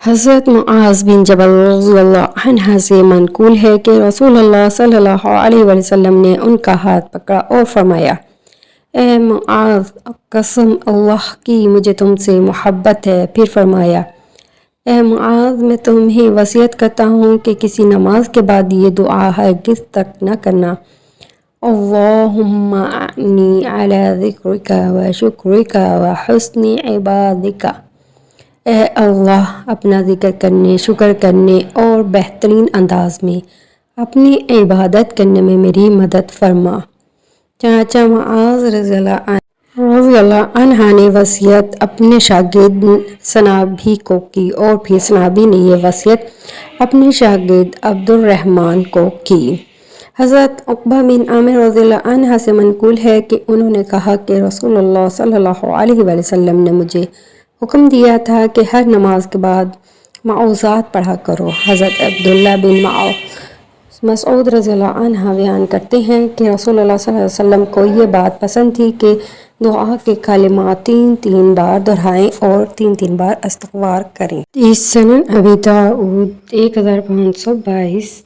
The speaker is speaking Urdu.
حضرت معاذ بن جبل رضی اللہ عنہ سے منقول ہے کہ رسول اللہ صلی اللہ علیہ وسلم نے ان کا ہاتھ پکڑا اور فرمایا، اے معاذ، قسم اللہ کی مجھے تم سے محبت ہے۔ پھر فرمایا، اے معاذ، میں تمہیں وصیت کرتا ہوں کہ کسی نماز کے بعد یہ دعا ہرگز ترک نہ کرنا، اللہم اعنی علی ذکرک و شکرک و حسن عبادتک۔ اے اللہ، اپنا ذکر کرنے، شکر کرنے اور بہترین انداز میں اپنی عبادت کرنے میں میری مدد فرما۔ چنانچہ معاذ رضی اللہ عنہ نے وصیت اپنے شاگرد ثنابی کو کی اور پھر ثنابی نے یہ وصیت اپنے شاگرد عبد الرحمن کو کی۔ حضرت عقبہ بن عامر رضی اللہ عنہ سے منقول ہے کہ انہوں نے کہا کہ رسول اللہ صلی اللہ علیہ وسلم نے مجھے حکم دیا تھا کہ ہر نماز کے بعد معوذات پڑھا کرو۔ حضرت عبداللہ بن مسعود رضی اللہ عنہ بیان کرتے ہیں کہ رسول اللہ صلی اللہ علیہ وسلم کو یہ بات پسند تھی کہ دعا کے کلمات 3 بار دہرائیں اور 3 بار استغفار کریں۔ سنن ابی داؤد 1522